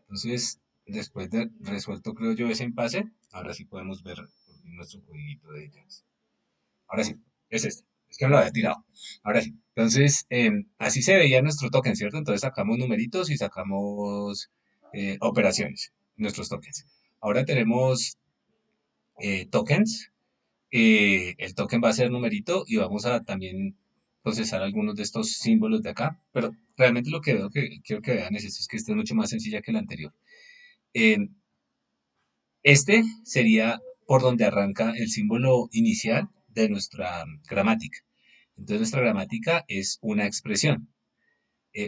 Entonces, después de resuelto, creo yo, ese impasse, ahora sí podemos ver nuestro codiguito de Ajax. Ahora sí, es este. Es que no lo había tirado. Ahora sí. Entonces, así se veía nuestro token, ¿cierto? Entonces sacamos numeritos y sacamos operaciones, nuestros tokens. Ahora tenemos tokens. El token va a ser numerito y vamos a también procesar algunos de estos símbolos de acá. Pero realmente lo que veo que quiero que vean es esto, es que esta es mucho más sencilla que la anterior. Eh, Este sería por donde arranca el símbolo inicial de nuestra gramática. Entonces nuestra gramática es una expresión.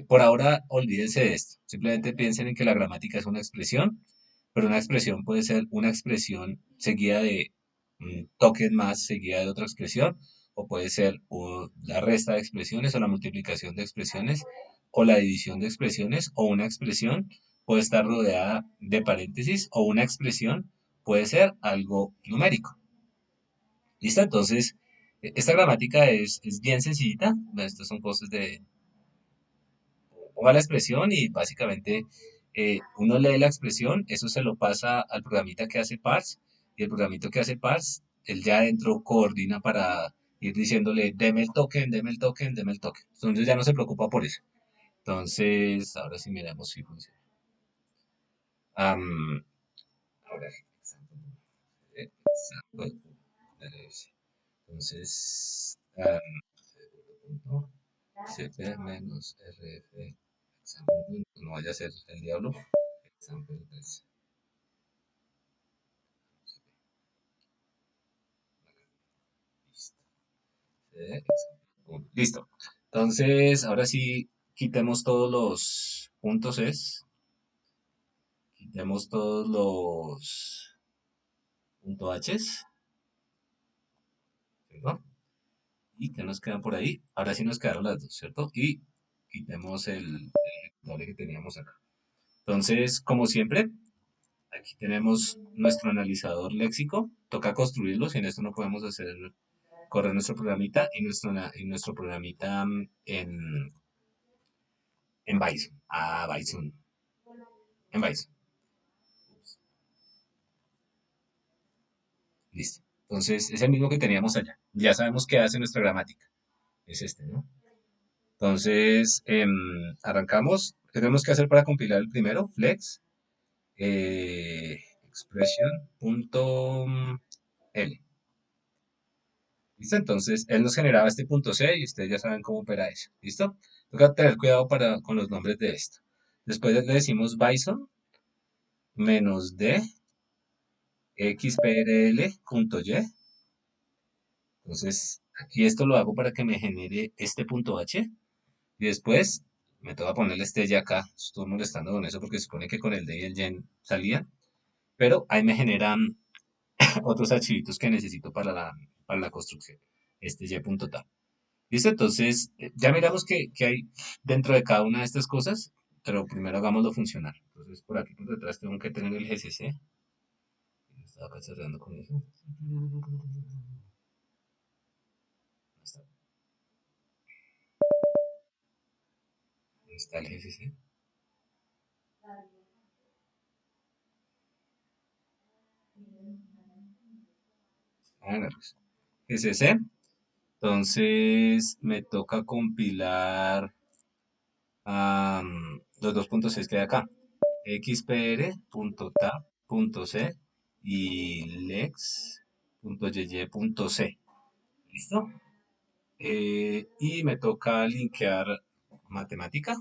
Por ahora olvídense de esto. Simplemente piensen en que la gramática es una expresión, pero una expresión puede ser una expresión seguida de un token más seguida de otra expresión, o puede ser la resta de expresiones o la multiplicación de expresiones o la división de expresiones o una expresión puede estar rodeada de paréntesis o una expresión puede ser algo numérico. ¿Listo? Entonces, esta gramática es bien sencillita. Estas son cosas de, ponga la expresión y básicamente uno lee la expresión, eso se lo pasa al programita que hace parse y el programito que hace parse, él ya adentro coordina para ir diciéndole, deme el token, deme el token, deme el token. Entonces ya no se preocupa por eso. Entonces, ahora sí miramos si funciona. Ahora, example, entonces, cp menos rf, example, no vaya a ser el diablo, example 3. Listo. Entonces, ahora sí, quitemos todos los puntos es, quitemos todos los puntos h's, ¿cierto? ¿Y qué nos quedan por ahí? Ahora sí nos quedaron las dos, ¿cierto? Y quitemos el ejecutable que teníamos acá. Entonces, como siempre, aquí tenemos nuestro analizador léxico. Toca construirlo, sin esto no podemos hacer correr nuestro programita y nuestro programita en Bison. Ah, Bison. En Bison. Listo. Entonces, es el mismo que teníamos allá. Ya sabemos qué hace nuestra gramática. Es este, ¿no? Entonces, arrancamos. ¿Qué tenemos que hacer para compilar el primero? Flex, expression.l. ¿Listo? Entonces, él nos generaba este punto C y ustedes ya saben cómo opera eso. ¿Listo? Toca tener cuidado con los nombres de esto. Después le decimos Bison menos d xprl.y. Entonces, aquí esto lo hago para que me genere este punto H. Y después me toca ponerle este ya acá. Estoy molestando con eso porque se supone que con el D y el gen salía. Pero ahí me generan otros archivitos que necesito para la construcción. Este y.tab. ¿Listo? Entonces, ya miramos que hay dentro de cada una de estas cosas, pero primero hagámoslo funcionar. Entonces, por aquí por detrás tengo que tener el GCC. Estaba acá cerrando con eso. ¿Dónde está el GCC? Ah, no, pues, GCC. Entonces, me toca compilar los dos puntos que hay acá. xpr.tab.c y lex.yy.c. ¿Listo? Y me toca linkear matemática,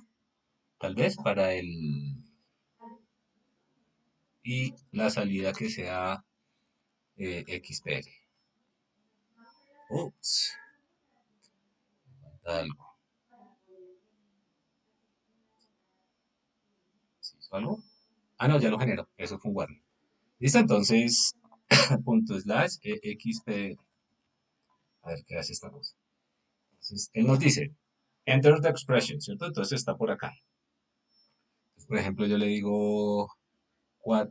tal vez, para y la salida que sea xpr. Ups, algo. ¿Sí hizo algo? Ah, no, ya lo generó. Eso fue un warning. ¿Listo? Entonces, punto slash xpr. A ver qué hace esta cosa. Entonces, él nos dice, enter the expression, ¿cierto? Entonces está por acá. Entonces, por ejemplo, yo le digo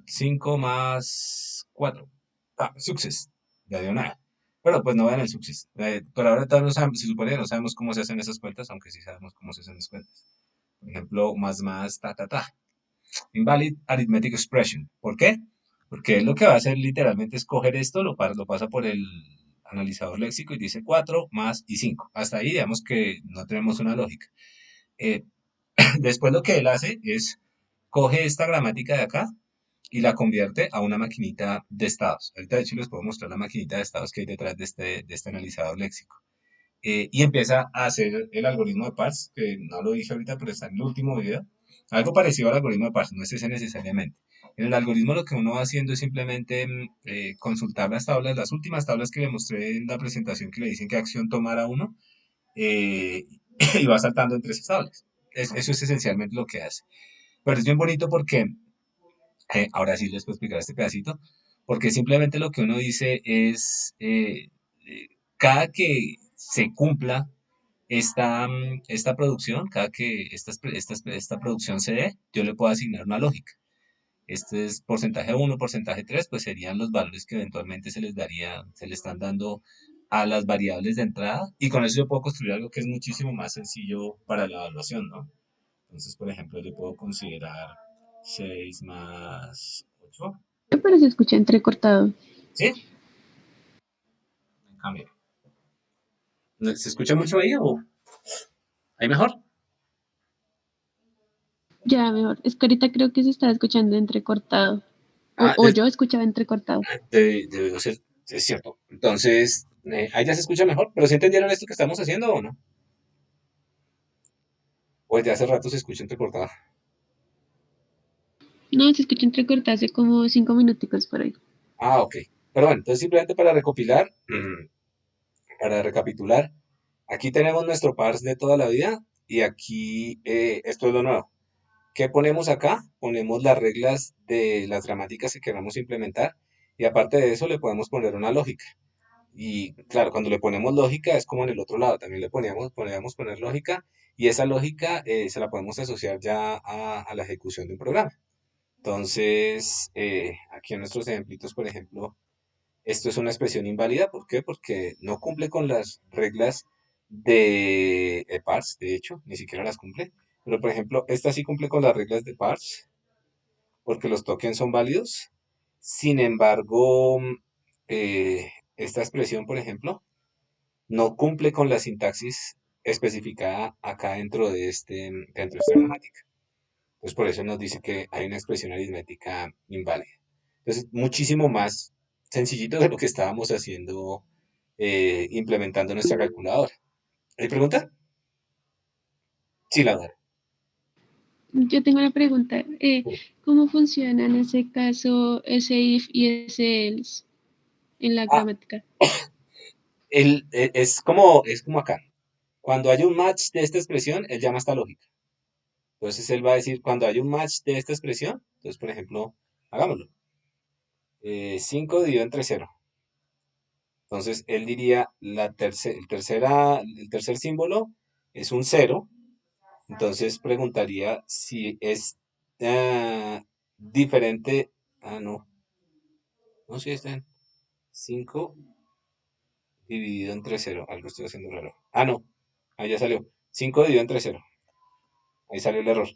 5 más 4. Ah, success. Ya dio nada. Pero pues no vean el success. Por ahora todavía no sabemos, se supone que no sabemos cómo se hacen esas cuentas, aunque sí sabemos cómo se hacen las cuentas. Por ejemplo, más, ta, ta, ta. invalid arithmetic expression. ¿Por qué? Porque él lo que va a hacer literalmente es coger esto, lo pasa por el analizador léxico y dice 4 más y 5. Hasta ahí digamos que no tenemos una lógica. Eh, Después lo que él hace es coge esta gramática de acá y la convierte a una maquinita de estados. Ahorita de hecho les puedo mostrar la maquinita de estados que hay detrás de este analizador léxico. Y empieza a hacer el algoritmo de parse, que no lo dije ahorita, pero está en el último video. Algo parecido al algoritmo de parse, no es ese necesariamente. En el algoritmo lo que uno va haciendo es simplemente consultar las tablas, las últimas tablas que le mostré en la presentación que le dicen qué acción tomara uno, eh, y va saltando entre esas tablas. Eso es esencialmente lo que hace. Pero es bien bonito porque, ahora sí les puedo explicar este pedacito, porque simplemente lo que uno dice es, cada que se cumpla esta producción, cada que esta producción se dé, yo le puedo asignar una lógica. Este es porcentaje uno, porcentaje 3, pues serían los valores que eventualmente se les daría, se le están dando a las variables de entrada, y con eso yo puedo construir algo que es muchísimo más sencillo para la evaluación, ¿no? Entonces, por ejemplo, yo puedo considerar 6 más 8. Pero se escucha entrecortado. ¿Sí? Cambio. ¿Se escucha mucho ahí o ahí mejor? Ya, mejor. Es que ahorita creo que se está escuchando entrecortado. Ah, O yo escuchaba entrecortado. debe ser, es cierto. Entonces, ahí ya se escucha mejor. ¿Pero sí entendieron esto que estamos haciendo o no? O desde hace rato se escucha entrecortado. No, se escucha entrecortado hace como 5 minuticos por ahí. Ah, ok. Pero bueno, entonces simplemente para recopilar, para recapitular, aquí tenemos nuestro parse de toda la vida y aquí esto es lo nuevo. ¿Qué ponemos acá? Ponemos las reglas de las gramáticas que queramos implementar y aparte de eso le podemos poner una lógica. Y claro, cuando le ponemos lógica es como en el otro lado, también le podríamos poner lógica y esa lógica se la podemos asociar ya a la ejecución de un programa. Entonces, aquí en nuestros ejemplitos, por ejemplo, esto es una expresión inválida. ¿Por qué? Porque no cumple con las reglas de parse, de hecho, ni siquiera las cumple. Pero, por ejemplo, esta sí cumple con las reglas de parse, porque los tokens son válidos. Sin embargo, esta expresión, por ejemplo, no cumple con la sintaxis especificada acá dentro de esta gramática. Entonces, por eso nos dice que hay una expresión aritmética inválida. Entonces, muchísimo más sencillito de lo que estábamos haciendo, implementando nuestra calculadora. ¿Hay pregunta? Sí, Laura. Yo tengo una pregunta. ¿Cómo funciona en ese caso ese if y ese else en la Ah, gramática? es como acá. Cuando hay un match de esta expresión, él llama esta lógica. Entonces, él va a decir, cuando hay un match de esta expresión, entonces, por ejemplo, hagámoslo. 5 dividido entre cero. Entonces, él diría, el tercer símbolo es un cero. Entonces, preguntaría si es diferente. Ah, no. No, si está en 5 dividido entre cero. Algo estoy haciendo raro. Ah, no. Ahí ya salió. 5 dividido entre cero. Ahí salió el error.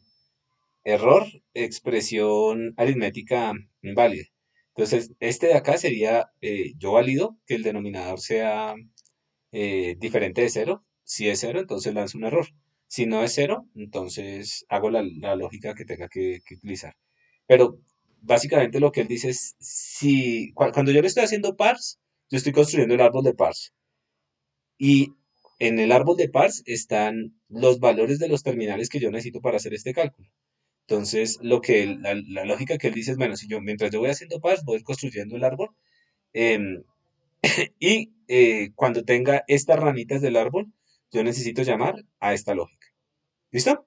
Error, expresión aritmética inválida. Entonces, este de acá sería, yo valido que el denominador sea diferente de cero. Si es cero, entonces lanzo un error. Si no es cero, entonces hago la lógica que tenga que utilizar. Pero básicamente lo que él dice es, si, cuando yo le estoy haciendo parse, yo estoy construyendo el árbol de parse. Y en el árbol de parse están los valores de los terminales que yo necesito para hacer este cálculo. Entonces, la lógica que él dice es, bueno, si yo, mientras yo voy haciendo parse, voy a ir construyendo el árbol. em, y cuando tenga estas ramitas del árbol, yo necesito llamar a esta lógica. ¿Listo?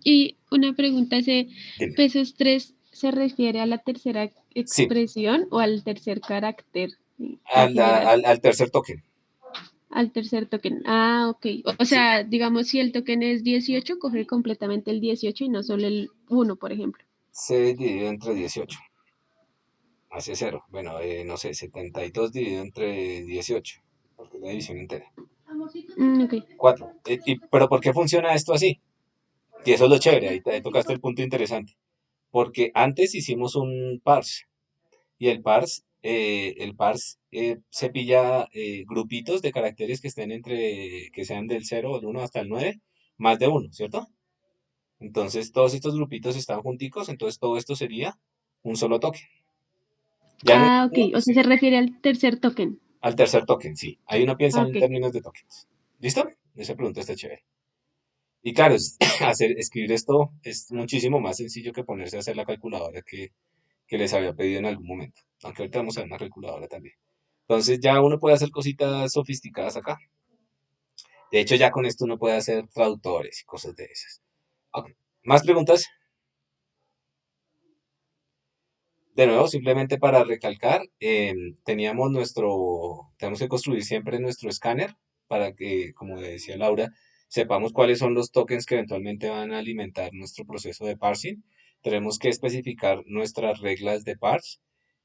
Y una pregunta, ¿ese Dime. pesos 3 se refiere a la tercera Sí, expresión o al tercer carácter en general? al tercer token. Al tercer token. Ah, ok. O Sí. sea, digamos, si el token es 18, coge completamente el 18 y no solo el 1, por ejemplo. 6 dividido entre 18 hace cero. Bueno, no sé, 72 dividido entre 18, porque es la división entera. Ok. 4. ¿Pero por qué funciona esto así? Y eso es lo chévere, ahí tocaste el punto interesante. Porque antes hicimos un parse y el parse se pilla grupitos de caracteres que estén que sean del 0 el 1 hasta el 9 más de uno, ¿cierto? Entonces todos estos grupitos están junticos, entonces todo esto sería un solo token. Ya en el Ah, futuro, ok. O pues sea, sí, se refiere al tercer token. al tercer token, sí. Ahí uno piensa Ah, en ok. términos de tokens. ¿Listo? Esa pregunta está chévere. Y claro, escribir esto es muchísimo más sencillo que ponerse a hacer la calculadora que les había pedido en algún momento. Aunque ahorita vamos a ver una calculadora también. Entonces ya uno puede hacer cositas sofisticadas acá. De hecho, ya con esto uno puede hacer traductores y cosas de esas. Ok. ¿Más preguntas? De nuevo, simplemente para recalcar, tenemos que construir siempre nuestro escáner para que, como decía Laura, sepamos cuáles son los tokens que eventualmente van a alimentar nuestro proceso de parsing. Tenemos que especificar nuestras reglas de parse.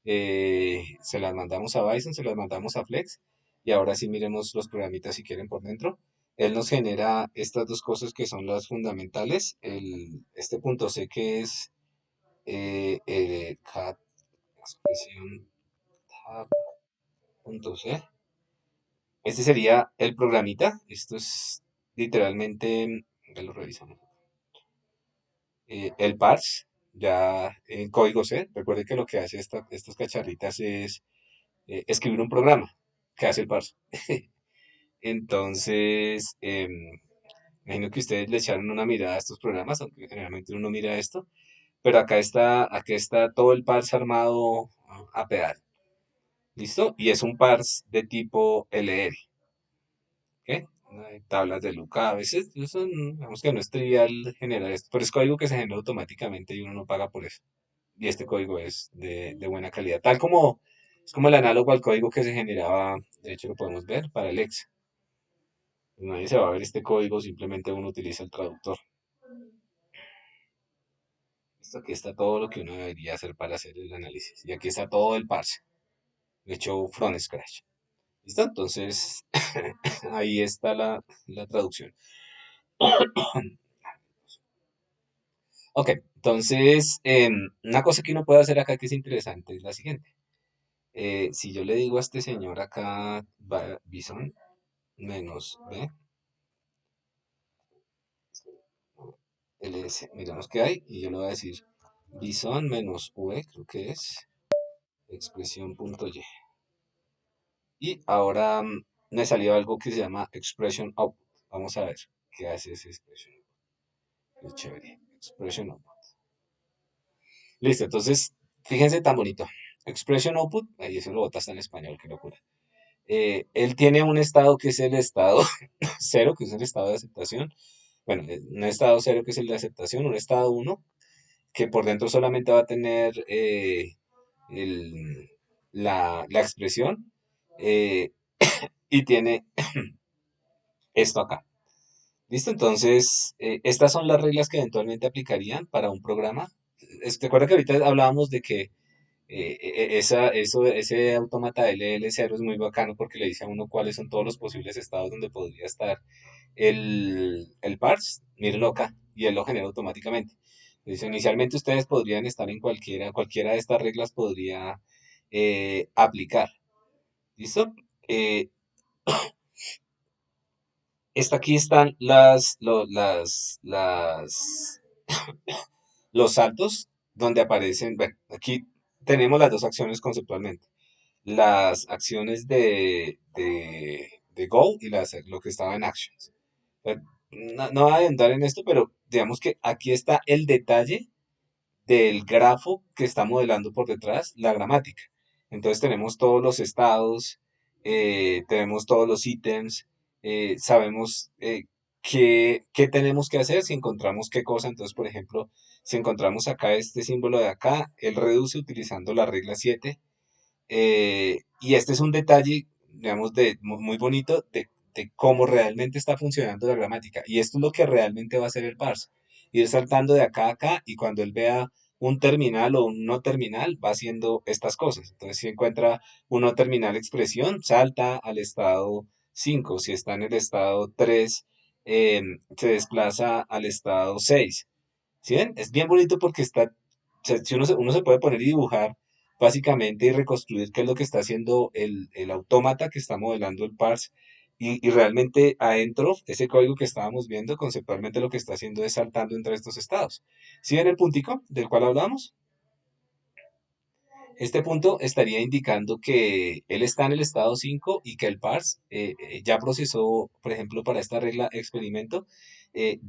Se las mandamos a Bison, se las mandamos a Flex. Y ahora sí miremos los programitas si quieren por dentro. Él nos genera estas dos cosas que son las fundamentales. Este punto C que es cat expresión tab.c. Este sería el programita. Esto es literalmente, ya lo revisamos, el parse, ya en código C. Recuerde que lo que hace estas cacharritas es escribir un programa que hace el parse. Entonces, imagino que ustedes le echaron una mirada a estos programas, aunque generalmente uno no mira esto. Pero acá está todo el parse armado a pedal. ¿Listo? Y es un parse de tipo LR. ¿Ok? Hay tablas de Luca. A veces, eso, digamos que no es trivial generar esto, pero es código que se genera automáticamente y uno no paga por eso. Y este código es de buena calidad. Tal como es como el análogo al código que se generaba, de hecho lo podemos ver, para el Ex. Nadie se va a ver este código, simplemente uno utiliza el traductor. Esto aquí está todo lo que uno debería hacer para hacer el análisis. Y aquí está todo el parse, hecho from scratch. ¿Listo? Entonces, ahí está la traducción. Ok, entonces, una cosa que uno puede hacer acá que es interesante es la siguiente. Si yo le digo a este señor acá, Bison menos B, ls, miramos qué hay, y yo le voy a decir Bison menos V, creo que es, expresión.y. Y ahora me salió algo que se llama expression output. Vamos a ver qué hace ese expression. Qué chévere. Expression output. Listo, entonces, fíjense tan bonito. Expression output, ahí ese robot está en español, qué locura. Él tiene un estado que es el estado cero, que es el estado de aceptación. Bueno, un estado cero que es el de aceptación, un estado uno que por dentro solamente va a tener el- la expresión eh, y tiene esto acá. ¿Listo? Entonces, estas son las reglas que eventualmente aplicarían para un programa. ¿Te acuerdas que ahorita hablábamos de que ese autómata LL0 es muy bacano porque le dice a uno cuáles son todos los posibles estados donde podría estar el parse? Mírenlo acá y él lo genera automáticamente. Dice, inicialmente ustedes podrían estar en cualquiera de estas reglas podría aplicar. ¿Listo? Eh, aquí están los saltos donde aparecen, bueno, aquí tenemos las dos acciones conceptualmente. Las acciones de Go y lo que estaba en Actions. No voy a entrar en esto, pero digamos que aquí está el detalle del grafo que está modelando por detrás la gramática. Entonces tenemos todos los estados, tenemos todos los ítems, sabemos qué tenemos que hacer si encontramos qué cosa. Entonces, por ejemplo, si encontramos acá este símbolo de acá, él reduce utilizando la regla 7. Y este es un detalle, digamos, muy bonito de cómo realmente está funcionando la gramática. Y esto es lo que realmente va a hacer el parse. Ir saltando de acá a acá y cuando él vea un terminal o un no terminal, va haciendo estas cosas. Entonces, si encuentra un no terminal expresión, salta al estado 5. Si está en el estado 3 se desplaza al estado 6. ¿Sí ven? Es bien bonito porque está, o sea, si uno se puede poner y dibujar básicamente y reconstruir qué es lo que está haciendo el autómata que está modelando el parse. Y realmente adentro, ese código que estábamos viendo, conceptualmente lo que está haciendo es saltando entre estos estados. ¿Sí ven el puntico del cual hablamos? Este punto estaría indicando que él está en el estado 5 y que el parse ya procesó, por ejemplo, para esta regla experimento,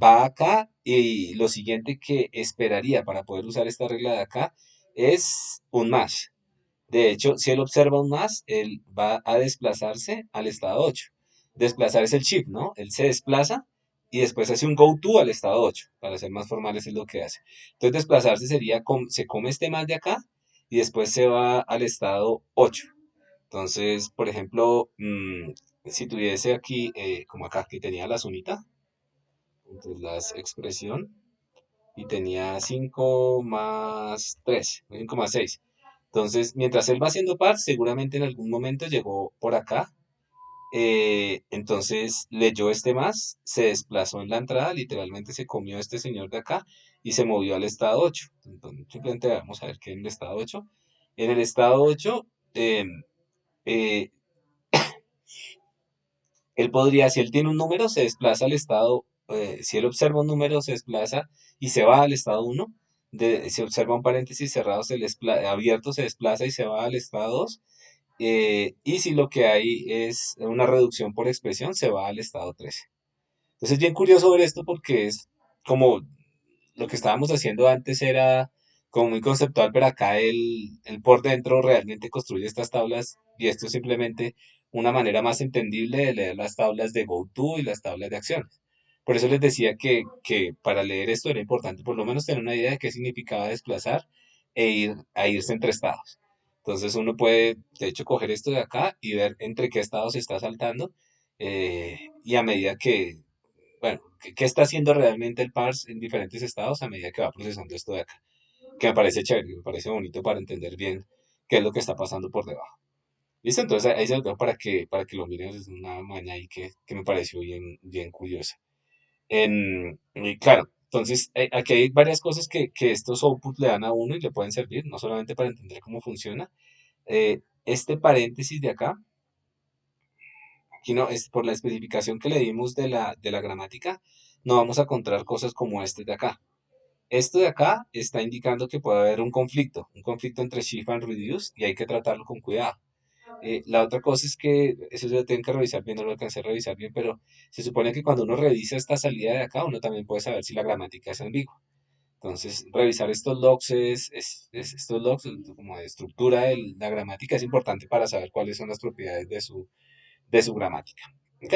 va acá y lo siguiente que esperaría para poder usar esta regla de acá es un más. De hecho, si él observa un más, él va a desplazarse al estado 8. Desplazar es el shift, ¿no? Él se desplaza y después hace un go to al estado 8. Para ser más formales es lo que hace. Entonces desplazarse sería, se come este más de acá y después se va al estado 8. Entonces, por ejemplo, si tuviese aquí, como acá, que tenía la sumita, entonces la expresión, y tenía 5 más 3, 5 más 6. Entonces, mientras él va haciendo par, seguramente en algún momento llegó por acá. Entonces leyó este más, se desplazó en la entrada, literalmente se comió a este señor de acá y se movió al estado 8. Entonces, simplemente vamos a ver qué en el estado 8. En el estado 8, eh, eh, él podría, si él tiene un número, se desplaza al estado, si él observa un número, se desplaza y se va al estado 1. Si observa un paréntesis cerrado, abierto, se desplaza y se va al estado 2. Y si lo que hay es una reducción por expresión, se va al estado 13. Entonces es bien curioso ver esto porque es como lo que estábamos haciendo antes era como muy conceptual, pero acá el por dentro realmente construye estas tablas y esto es simplemente una manera más entendible de leer las tablas de GoTo y las tablas de acciones. Por eso les decía que para leer esto era importante por lo menos tener una idea de qué significaba desplazar a irse entre estados. Entonces uno puede, de hecho, coger esto de acá y ver entre qué estados está saltando y a medida que bueno, ¿qué está haciendo realmente el parse en diferentes estados a medida que va procesando esto de acá? Que me parece chévere, me parece bonito para entender bien qué es lo que está pasando por debajo. ¿Listo? Entonces ahí se lo dejo para que lo miren, es una maña ahí que me pareció bien curiosa. Y claro, entonces aquí hay varias cosas que estos outputs le dan a uno y le pueden servir, no solamente para entender cómo funciona. Este paréntesis de acá, aquí no, es por la especificación que le dimos de la gramática, no vamos a encontrar cosas como este de acá. Esto de acá está indicando que puede haber un conflicto entre shift and reduce, y hay que tratarlo con cuidado. La otra cosa es que, eso se lo tienen que revisar bien, no lo alcancé a revisar bien, pero se supone que cuando uno revisa esta salida de acá, uno también puede saber si la gramática es ambigua. Entonces, revisar estos logs, estos logs como de estructura de la gramática es importante para saber cuáles son las propiedades de su gramática. ¿Ok?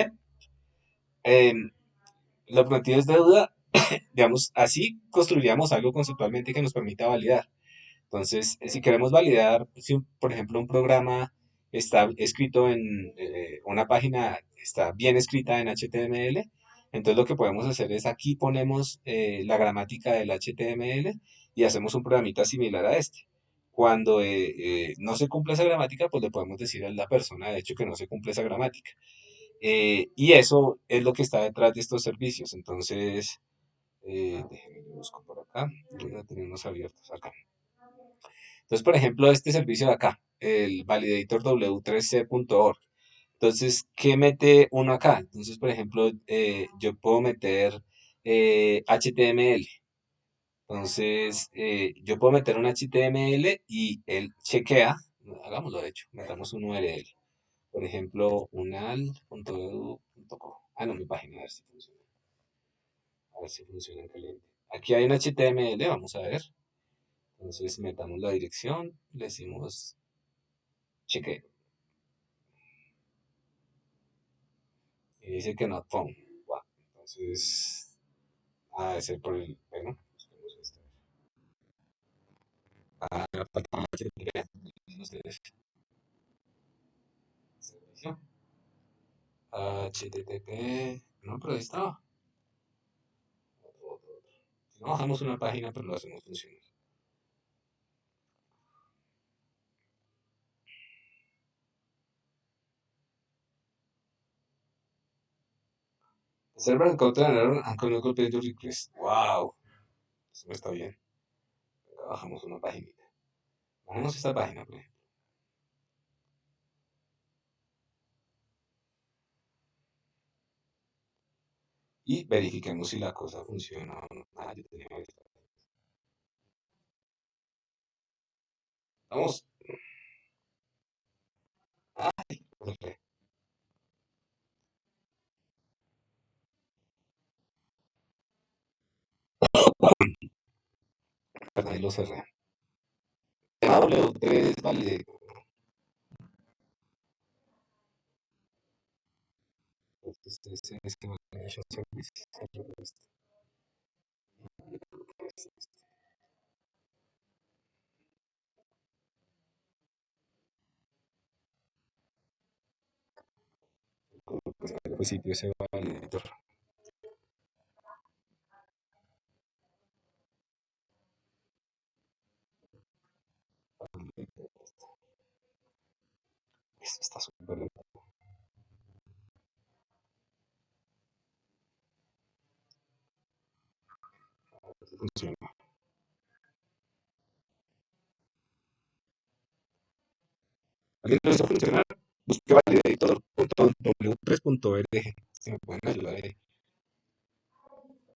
Em, lo prometido es deuda, digamos, así construiríamos algo conceptualmente que nos permita validar. Entonces, si queremos validar, si por ejemplo un programa está escrito en una página, está bien escrita en HTML, entonces lo que podemos hacer es aquí ponemos la gramática del HTML y hacemos un programita similar a este. Cuando no se cumple esa gramática, pues le podemos decir a la persona, de hecho, que no se cumple esa gramática. Y eso es lo que está detrás de estos servicios. Entonces, déjenme lo busco por acá. Voy a tenerlos abiertos acá. Entonces, por ejemplo, este servicio de acá, el validator w3c.org. Entonces, ¿qué mete uno acá? Entonces, por ejemplo, yo puedo meter HTML. Entonces, yo puedo meter un HTML y él chequea, hagámoslo de hecho, metamos un URL. Por ejemplo, unal.edu.co. Ah, no, mi página, a ver si funciona. A ver si funciona en caliente. Aquí hay un HTML, vamos a ver. Entonces, metamos la dirección, le decimos cheque. Y dice que not found. Wow. Entonces, debe ser por el. Bueno, busquemos esto. Falta más ustedes. Servicio. HTTP. No, pero ahí estaba. Si no, bajamos una página, pero lo hacemos funcionar. Server encounter an error and cannot complete your request. Wow, eso está bien. Venga, bajamos una página. Bajemos esta página, por ejemplo. Y verifiquemos si la cosa funciona o no. Ah, yo tenía esto. Vamos. Ok. Perdón, ahí lo cerré. W3 valide. Este validation service. Pues sitio ese validator. Esto está súper lento. Funciona. ¿Alguien lo hizo funcionar? Busque validator.w3.org. Si me pueden ayudar ahí.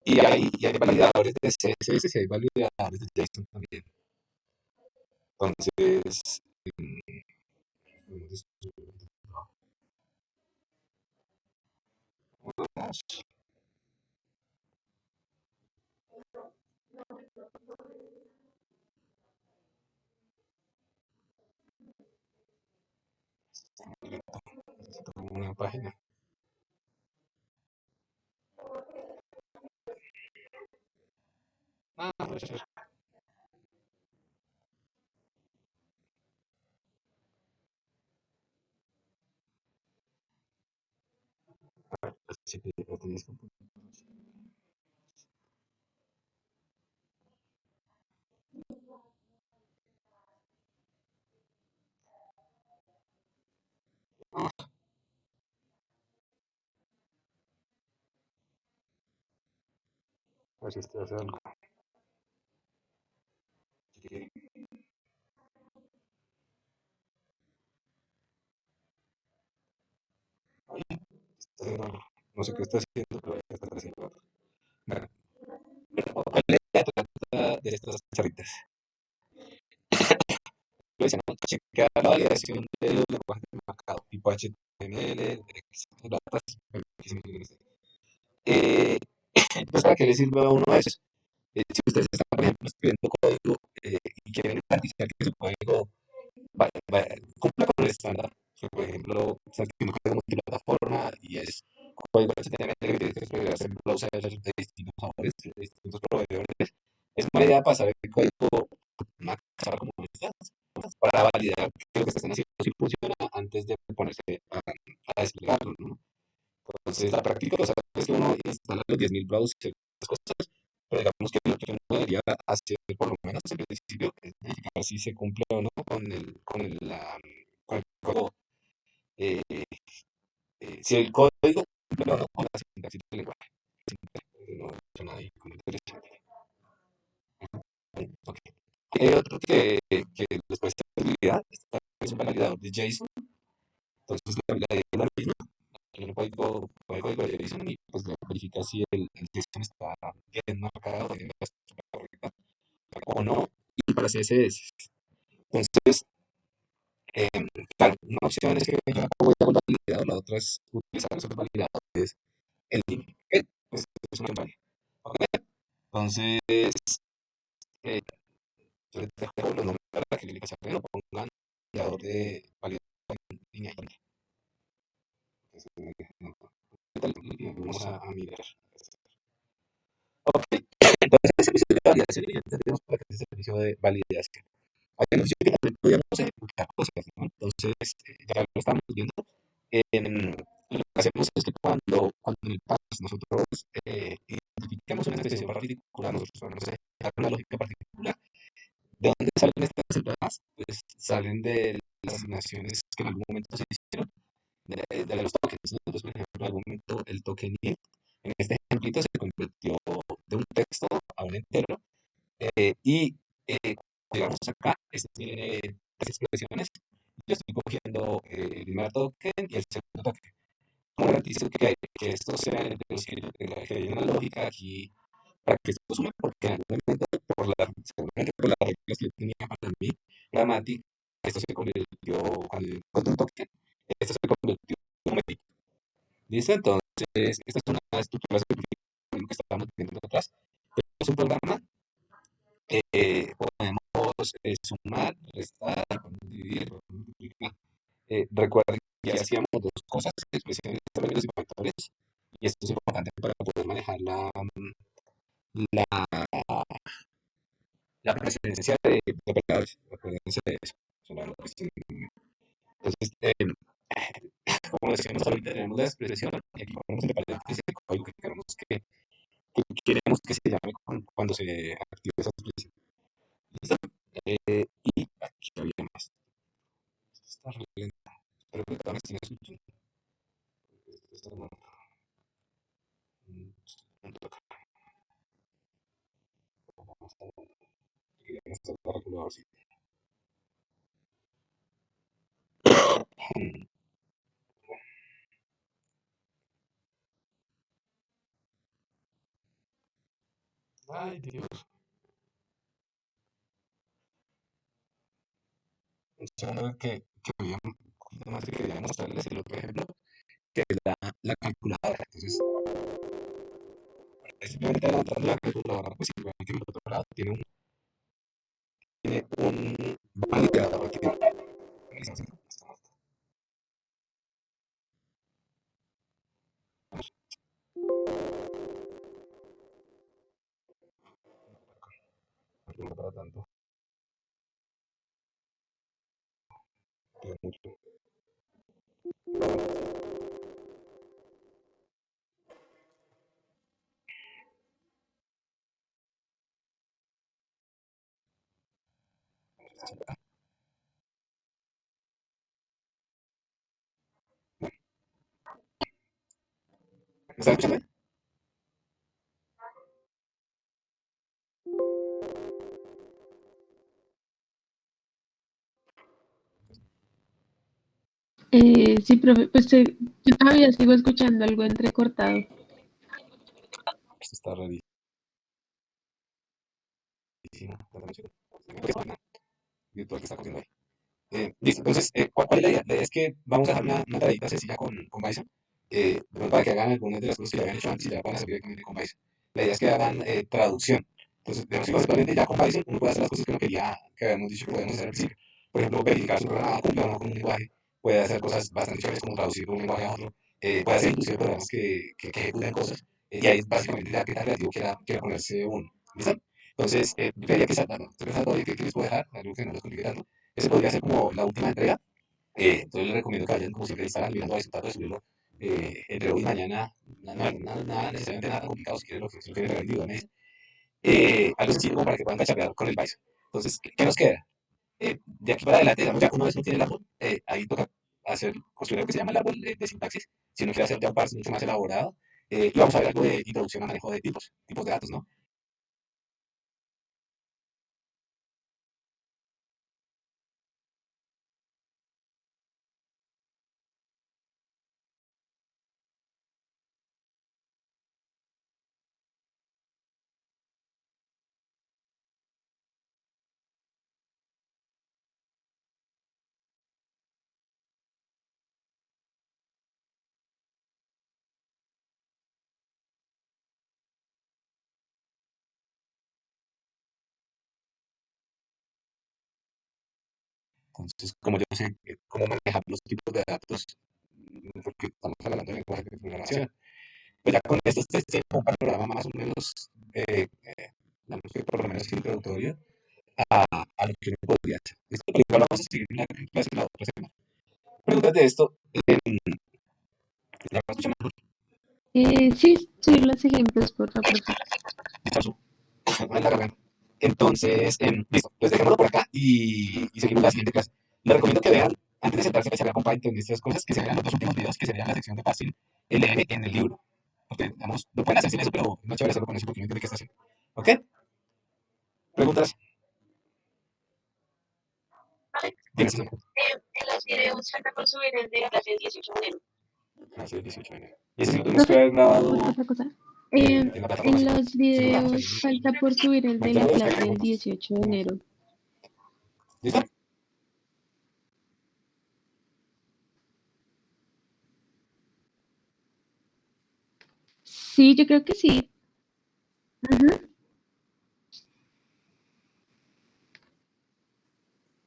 Y hay validadores de CSS y hay validadores de JSON también. Entonces, vamos. Necesito una página. Ah, puede ser. Sí, a ver si esto hace algo. Está haciendo algo. No sé qué está haciendo, pero ya está haciendo algo. Bueno, de estas charritas. Lo dicen, ¿no? Chequea la validación del lenguaje de marcado, tipo HTML, eh, pues para que le sirva a uno a veces. Si ustedes están, por ejemplo, escribiendo código y quieren garantizar que su código cumpla con el estándar, que, por ejemplo, están escribiendo código multiplataforma y es código HTML que tiene que desplegarse en browsers de distintos sabores, de distintos proveedores, es buena idea pasar el código una casara como esta para validar que lo que están haciendo sí funciona antes de ponerse a desplegarlo, ¿no? Entonces, la práctica lo sabes es que uno instala los 10.000 browsers, cosas, pero digamos que lo que uno debería hacer por lo menos en principio es verificar si se cumple o no con el código, eh, si el código cumple o no con la sintaxis del lenguaje. No he hecho nada ahí como interesante. Ok. Hay otro que después de validar, es un validador de JSON, entonces la validad es la misma, el código de JSON y pues verifica si el JSON está bien marcado, en la estructura correcta o no, y para CSS. Entonces, eh, claro, una opción es que yo voy a validar, la otra es utilizar esos validadores en línea. Pues es una opción válida. Ok. Entonces, eh, yo les dejo los nombres para que le lo pongan validador de validación en línea. Vamos a mirar. Ok, entonces el servicio de validación y tenemos para que el servicio de validación. Hay una opción que también podríamos ejecutar cosas, ¿no? Entonces, ya lo estamos viendo. Lo que hacemos es que cuando en el pass nosotros identificamos una especie particular, nosotros vamos a ejecutar una lógica particular. ¿De dónde salen estas entradas? Pues salen de las asignaciones que en algún momento se hicieron de los tokens, ¿no? Entonces, por ejemplo, en algún momento el token Y, en Y llegamos acá, este tiene tres expresiones. Yo estoy cogiendo el primer token y el segundo token. ¿Cómo garantizo que esto sea de los que hay una lógica aquí para que esto sume? Porque en algún momento, seguramente por las reglas que yo tenía para mí, gramática, esto se convirtió, cuando un token, esto se convirtió en un numerito. ¿Listo? Entonces, esta es una estructura lo que estábamos viendo atrás. Es un programa, podemos sumar, restar, podemos dividir, podemos multiplicar. Recuerden que hacíamos dos cosas, expresiones de términos y factores, y esto es importante para poder manejar la, la presencia de operadores, la presencia de eso. Entonces, como decíamos ahorita, tenemos la expresión y aquí ponemos entre paréntesis el código que queremos que se llame cuando se active esa expresión. ¿Listo? Y aquí había más. Esto está re lento, pero que también tiene su esto no, no toca. Vamos a ver, queríamos hacer la calculadora, sí. Ay, Dios. Un segundo que había un poquito más que quería mostrarles el otro ejemplo, que es la calculadora. Entonces, simplemente adelantando la calculadora, pues igual que el otro lado tiene un validador que no para tanto, pero mucho. ¿Me están escuchando? Sí, profe, pues yo todavía sigo escuchando algo entrecortado. Esto está rarísimo. Virtual que está cogiendo ahí. Listo, entonces, ¿cuál es la idea? La idea es que vamos a dejar una tareita sencilla con Bison, para que hagan algunas de las cosas que ya habían hecho antes y ya van a servir directamente con Bison. La idea es que hagan traducción. Entonces, digamos que básicamente ya con Bison uno puede hacer las cosas que uno quería, que habíamos dicho que podemos hacer al principio. Por ejemplo, verificar su programa cumple o no con un lenguaje. Puede hacer cosas bastante chéveres como traducir de un lenguaje a otro. Puede hacer inclusive programas que ejecuten cosas. Y ahí es básicamente ya qué tan creativo quiera ponerse uno. ¿Listo? Entonces, yo creería que esa todavía que les puedo dejar, algo que no les complique tanto. Ese podría ser como la última entrega. Entonces les recomiendo que vayan, como siempre, instalan, mirando a disfrutar de subirlo entre hoy y mañana. Nada, necesariamente nada complicado, si quieren lo quieren ver individualmente. Algo sencillo como para que puedan cacharrear con el Bison. Entonces, ¿qué nos queda? De aquí para adelante, digamos, ya una vez uno tiene el árbol, ahí toca construir lo que se llama el árbol de sintaxis. Si uno quiere hacer ya un parse mucho más elaborado, y vamos a ver algo de introducción a manejo de tipos de datos, ¿no? Entonces, como yo no sé cómo manejar los tipos de datos, porque estamos hablando de lenguaje de programación, pues ya con esto se tiene un panorama más o menos, digamos que por lo menos introductorio a lo que uno podría hacer. Listo, pero igual vamos a seguir en la clase la otra semana. Preguntas de esto, ¿la escuchan mejor? Sí, sí, los ejemplos, por favor, profe. Listo, en la garganta. Entonces, listo, pues dejémoslo por acá y seguimos la siguiente clase. Les recomiendo que vean, antes de sentarse a empezar con Python y estas cosas, que se vean los dos últimos videos que serían la sección de fácil LM en el libro. Porque, digamos, lo pueden hacer sin eso, pero no es chévere hacerlo con eso porque no entiende qué está haciendo. ¿Ok? Preguntas. Dime, sí. En los videos falta por subir el de la clase del 18 de enero. Hace el 18 de enero. Y ese sí lo tuvimos que Profe, haber grabado otra cosa. en la plataforma, En ¿sí? los Si lo grabamos ahí. videos falta por subir el de Ahorita la lo voy a descargar clase y lo del ponemos. 18 de enero. ¿Listo? Sí, yo creo que sí. Ujú.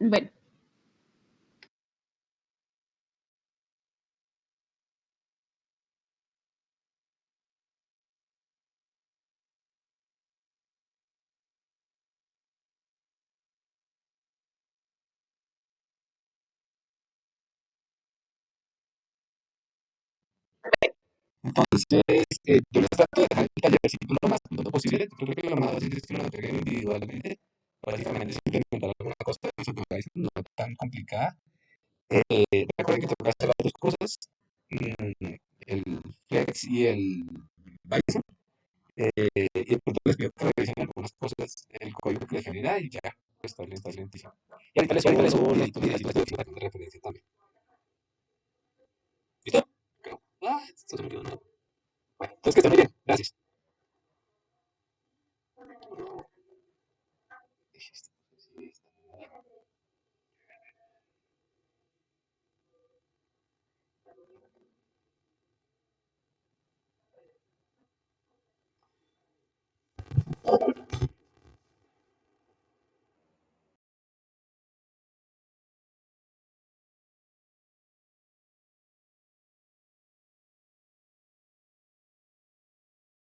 Bueno, Entonces, yo les trato de dejar el tallercito lo más pronto posible. Yo creo que lo más fácil es que lo entreguen individualmente. Básicamente es implementar alguna cosa de supervisor, no tan complicada. Recuerden que toca hacer las dos cosas, el Flex y el Bison. Y de pronto les pido que revisen algunas cosas, el código que le genera y ya, pues está lentísimo. Y ahorita les subo y edito videos y les doy feedback de referencia también. ¿Listo? Creo. Esto se me quedó, ¿no? Bueno, entonces que estén muy bien. Gracias.